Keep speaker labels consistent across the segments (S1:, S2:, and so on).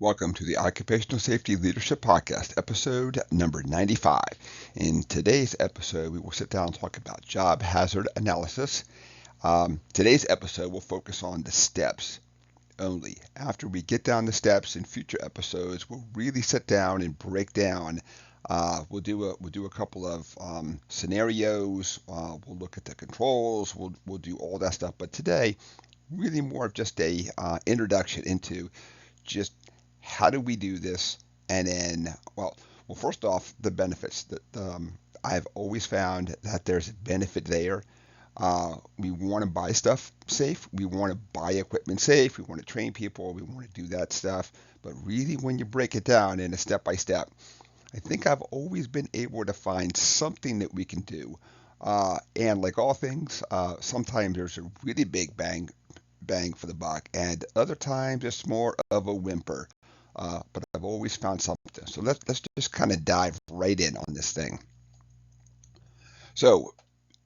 S1: Welcome to the Occupational Safety Leadership Podcast, episode number 95. In today's episode, we will sit down and talk about job hazard analysis. Today's episode will focus on the steps only. After we get down the steps in future episodes, we'll really sit down and break down. We'll do a couple of scenarios. We'll look at the controls. We'll do all that stuff. But today, really more of just a introduction into just how do we do this, and then first off, the benefits that I've always found that there's a benefit there. We want to buy stuff safe. We want to buy equipment safe. We want to train people. We want to do that stuff. But really, when you break it down in a step by step, I think I've always been able to find something that we can do. And like all things, sometimes there's a really big bang for the buck, and other times it's more of a whimper. But I've always found something. So let's just kind of dive right in on this thing. So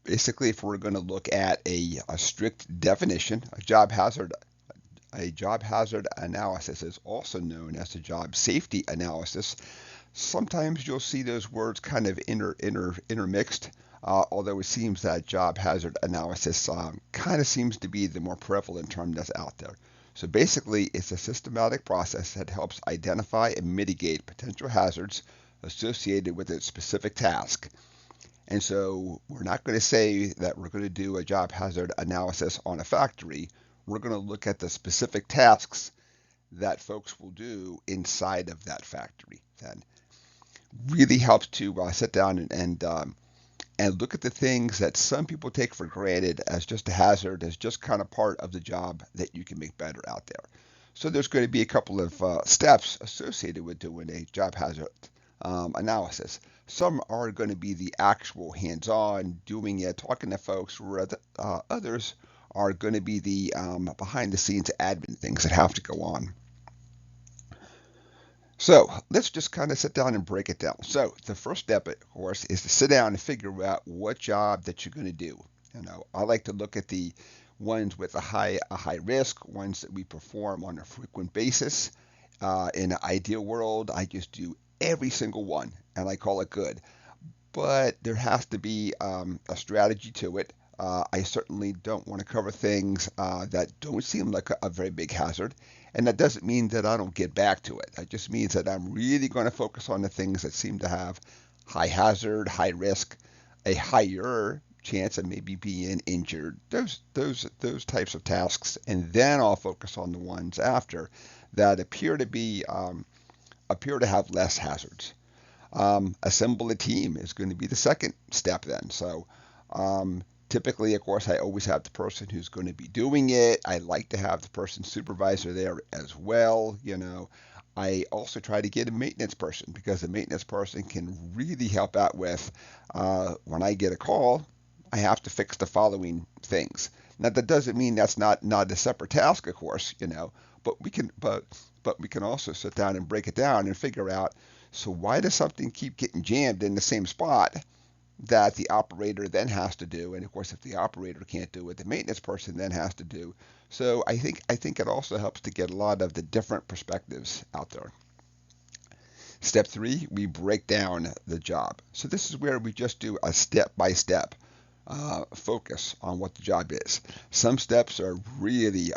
S1: basically, if we're going to look at a strict definition, a job hazard analysis is also known as a job safety analysis. Sometimes you'll see those words kind of intermixed, although it seems that job hazard analysis kind of seems to be the more prevalent term that's out there. So basically, it's a systematic process that helps identify and mitigate potential hazards associated with a specific task. And so we're not going to say that we're going to do a job hazard analysis on a factory. We're going to look at the specific tasks that folks will do inside of that factory. Then really helps to sit down and look at the things that some people take for granted as just a hazard, as just kind of part of the job that you can make better out there. So there's going to be a couple of steps associated with doing a job hazard analysis. Some are going to be the actual hands-on doing it, talking to folks, where others are going to be the behind-the-scenes admin things that have to go on. So let's just kind of sit down and break it down. So the first step, of course, is to sit down and figure out what job that you're going to do. I like to look at the ones with a high risk, ones that we perform on a frequent basis. In an ideal world, I just do every single one, and I call it good. But there has to be a strategy to it. I certainly don't want to cover things that don't seem like a very big hazard. And that doesn't mean that I don't get back to it. That just means that I'm really going to focus on the things that seem to have high hazard, high risk, a higher chance of maybe being injured, those types of tasks. And then I'll focus on the ones after that appear to have less hazards. Assemble a team is going to be the second step then. So typically, of course, I always have the person who's going to be doing it. I like to have the person supervisor there as well. I also try to get a maintenance person, because the maintenance person can really help out with when I get a call, I have to fix the following things. Now that doesn't mean that's not a separate task, of course, but we can also sit down and break it down and figure out, so why does something keep getting jammed in the same spot that the operator then has to do? And of course, if the operator can't do it, the maintenance person then has to do. So I think it also helps to get a lot of the different perspectives out there. Step 3, we break down the job. So this is where we just do a step-by-step focus on what the job is. Some steps are really,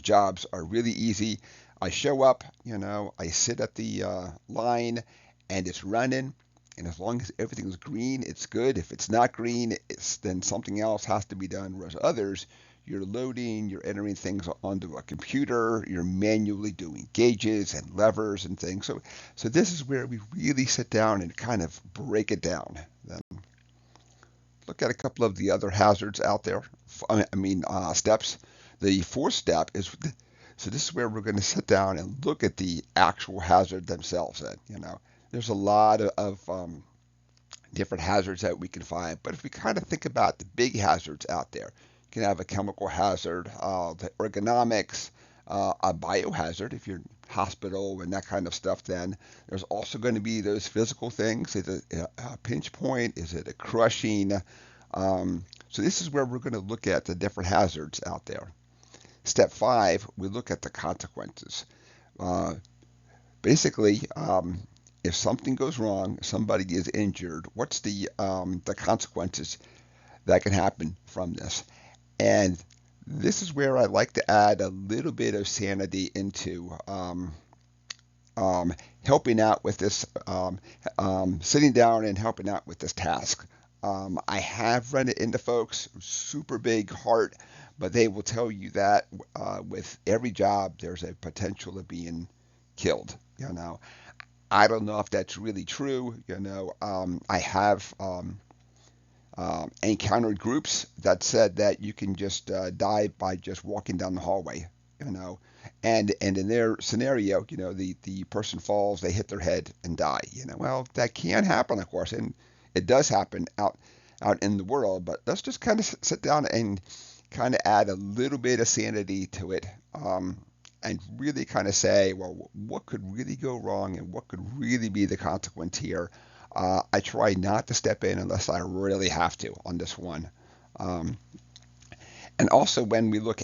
S1: jobs are really easy. I show up, I sit at the line, and it's running. And as long as everything's green, it's good. If it's not green, then something else has to be done. Whereas others, you're loading, you're entering things onto a computer, you're manually doing gauges and levers and things. So this is where we really sit down and kind of break it down. Then look at a couple of the other hazards out there. Steps. The fourth step is, so this is where we're going to sit down and look at the actual hazard themselves. There's a lot of different hazards that we can find, but if we kind of think about the big hazards out there, you can have a chemical hazard, the ergonomics, a biohazard if you're in hospital and that kind of stuff. Then there's also going to be those physical things. Is it a pinch point? Is it a crushing? So this is where we're going to look at the different hazards out there. Step 5, we look at the consequences. uh, basically, if something goes wrong, somebody is injured, what's the consequences that can happen from this? And this is where I like to add a little bit of sanity into um, helping out with this, sitting down and helping out with this task. I have run it into folks, super big heart, but they will tell you that with every job, there's a potential of being killed. I don't know if that's really true. I have encountered groups that said that you can just die by just walking down the hallway, you know, and in their scenario, the person falls, they hit their head and die. Well, that can happen, of course, and it does happen out in the world. But let's just kind of sit down and kind of add a little bit of sanity to it. And really kind of say, well, what could really go wrong and what could really be the consequence here? I try not to step in unless I really have to on this one. Um, and also, when we look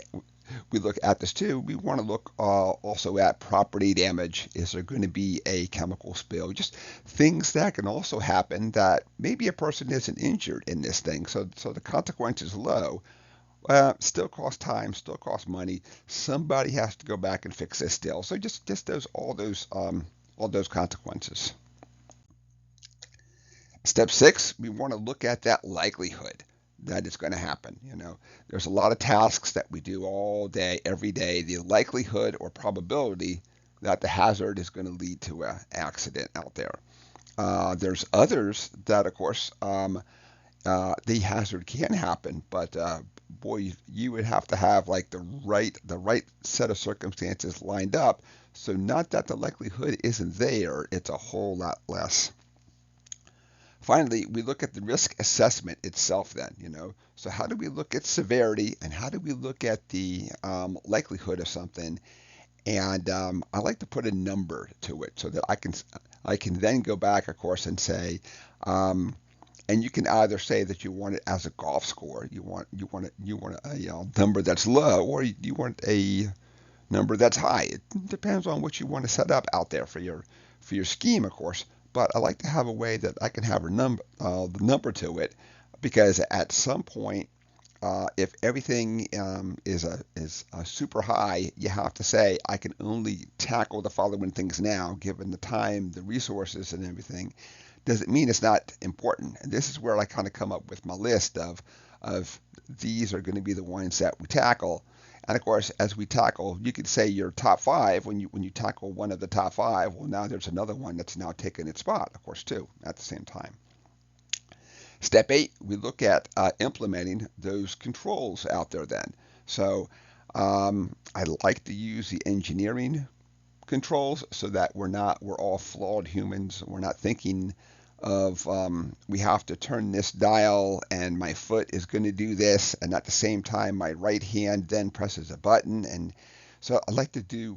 S1: at this too, we want to look also at property damage. Is there going to be a chemical spill? Just things that can also happen that maybe a person isn't injured in this thing, so the consequence is low. Still costs time, still costs money. Somebody has to go back and fix this still. So just those all those consequences. Step six, we want to look at that likelihood that it's going to happen. There's a lot of tasks that we do all day, every day. The likelihood or probability that the hazard is going to lead to an accident out there. There's others that, of course, the hazard can happen, but boy, you would have to have like the right set of circumstances lined up. So not that the likelihood isn't there, it's a whole lot less. Finally, we look at the risk assessment itself then. So how do we look at severity and how do we look at the likelihood of something? And I like to put a number to it so that I can then go back, of course, and say, and you can either say that you want it as a golf score, you want a number that's low, or you want a number that's high. It depends on what you want to set up out there for your scheme, of course. But I like to have a way that I can have the number to it, because at some point, if everything is super high, you have to say I can only tackle the following things now, given the time, the resources, and everything. Doesn't mean it's not important. And this is where I kind of come up with my list of these are going to be the ones that we tackle. And of course, as we tackle, you could say your top five. When you tackle one of the top five, well, now there's another one that's now taking its spot, of course, too, at the same time. Step eight, we look at implementing those controls out there then. So I like to use the engineering controls so that we're all flawed humans. We're not thinking of we have to turn this dial and my foot is going to do this, and at the same time my right hand then presses a button. And so I like to do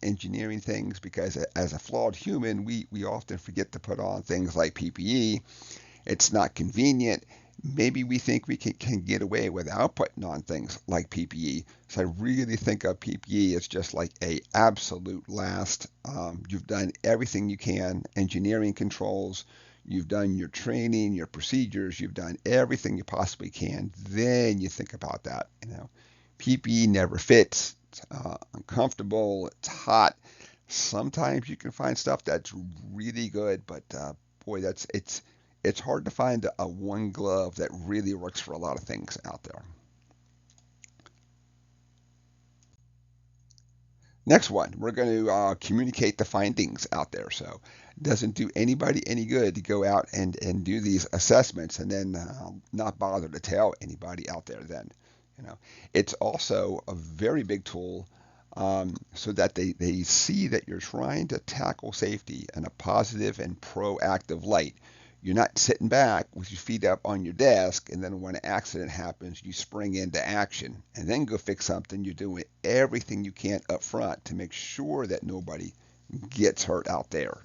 S1: engineering things, because as a flawed human, we often forget to put on things like PPE. It's not convenient. Maybe we think we can get away without putting on things like PPE. So I really think of PPE as just like a absolute last. You've done everything you can, engineering controls, you've done your training, your procedures, you've done everything you possibly can. Then you think about that. PPE never fits. It's uncomfortable. It's hot. Sometimes you can find stuff that's really good, but boy, it's hard to find a one glove that really works for a lot of things out there. Next one, we're going to communicate the findings out there. So it doesn't do anybody any good to go out and do these assessments and then not bother to tell anybody out there then. It's also a very big tool, so that they see that you're trying to tackle safety in a positive and proactive light. You're not sitting back with your feet up on your desk, and then when an accident happens, you spring into action and then go fix something. You're doing everything you can up front to make sure that nobody gets hurt out there.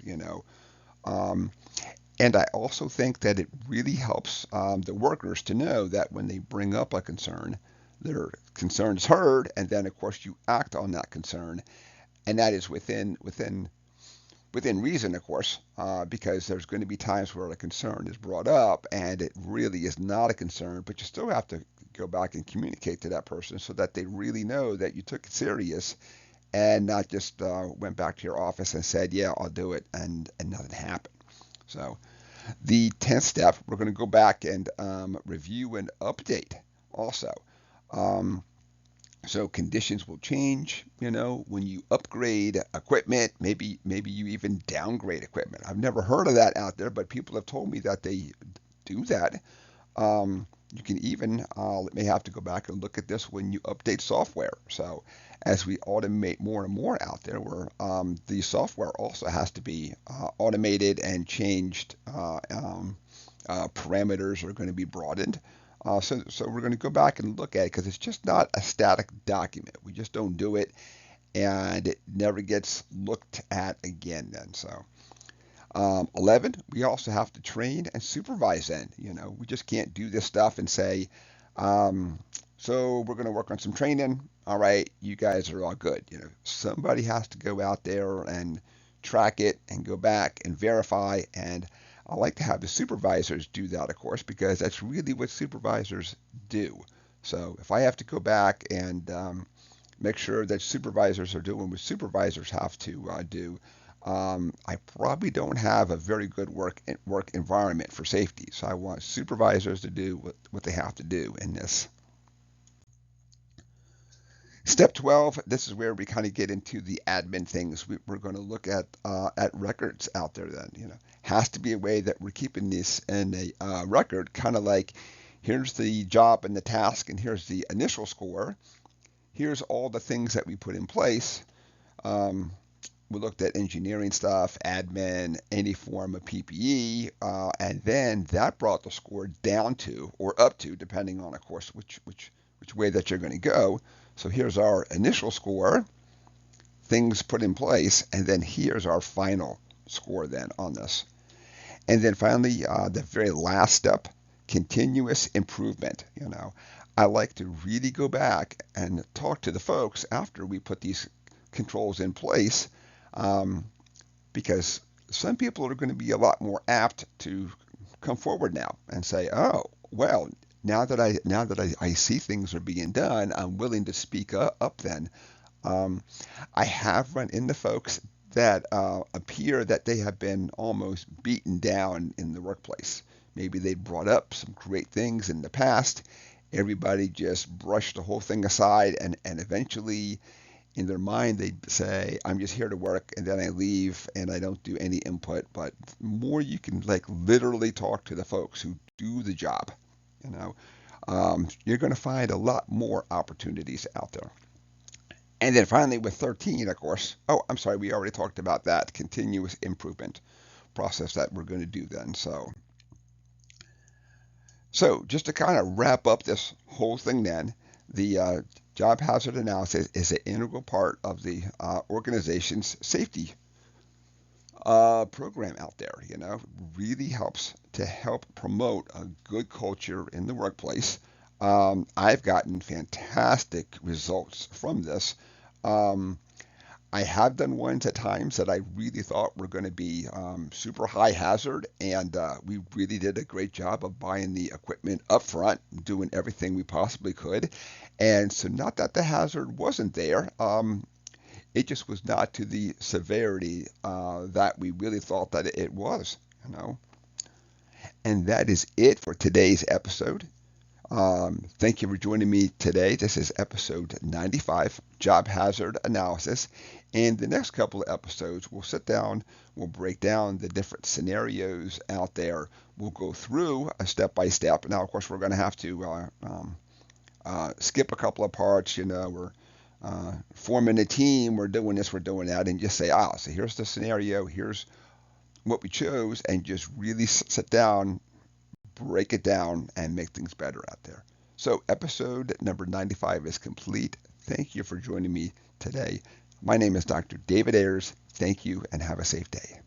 S1: Um, and I also think that it really helps the workers to know that when they bring up a concern, their concern is heard, and then of course you act on that concern. and that is within reason, of course, because there's going to be times where a concern is brought up and it really is not a concern, but you still have to go back and communicate to that person so that they really know that you took it serious and not just went back to your office and said, yeah, I'll do it, and nothing happened. So the 10th step, we're going to go back and review and update also. Um, so conditions will change, when you upgrade equipment, maybe you even downgrade equipment. I've never heard of that out there, but people have told me that they do that. You can even may have to go back and look at this when you update software. So as we automate more and more out there, where the software also has to be automated and changed. Parameters are going to be broadened. So we're going to go back and look at it because it's just not a static document. We just don't do it, and it never gets looked at again then. So 11, we also have to train and supervise then. We just can't do this stuff and say, so we're going to work on some training. All right, you guys are all good. Somebody has to go out there and track it and go back and verify. And I like to have the supervisors do that, of course, because that's really what supervisors do. So if I have to go back and make sure that supervisors are doing what supervisors have to do, I probably don't have a very good work environment for safety. So I want supervisors to do what they have to do in this. Step 12, this is where we kind of get into the admin things. We're going to look at records out there then. Has to be a way that we're keeping this in a record, kind of like here's the job and the task, and here's the initial score. Here's all the things that we put in place. We looked at engineering stuff, admin, any form of PPE, and then that brought the score down to or up to, depending on, of course, which way that you're going to go. So here's our initial score, things put in place, and then here's our final score then on this. And then finally, the very last step, continuous improvement. I like to really go back and talk to the folks after we put these controls in place, because some people are going to be a lot more apt to come forward now and say, oh, well, now that I see things are being done, I'm willing to speak up then. I have run into folks that appear that they have been almost beaten down in the workplace. Maybe they brought up some great things in the past. Everybody just brushed the whole thing aside, and eventually in their mind they say, I'm just here to work, and then I leave and I don't do any input. But more you can literally talk to the folks who do the job, you're going to find a lot more opportunities out there. And then finally with 13, of course, oh, I'm sorry, we already talked about that continuous improvement process that we're going to do then. So just to kind of wrap up this whole thing then, the job hazard analysis is an integral part of the organization's safety program out there. Really helps to help promote a good culture in the workplace. I've gotten fantastic results from this. I have done ones at times that I really thought were going to be super high hazard, and we really did a great job of buying the equipment up front, doing everything we possibly could. And so not that the hazard wasn't there, it just was not to the severity that we really thought that it was. And that is it for today's episode. Thank you for joining me today. This is episode 95, Job Hazard Analysis. And the next couple of episodes, we'll sit down, we'll break down the different scenarios out there. We'll go through a step-by-step. Now, of course, we're going to have to skip a couple of parts. We're forming a team, we're doing this, we're doing that, and just say, so here's the scenario, here's what we chose, and just really sit down, break it down, and make things better out there. So episode number 95 is complete. Thank you for joining me today. My name is Dr. David Ayers. Thank you and have a safe day.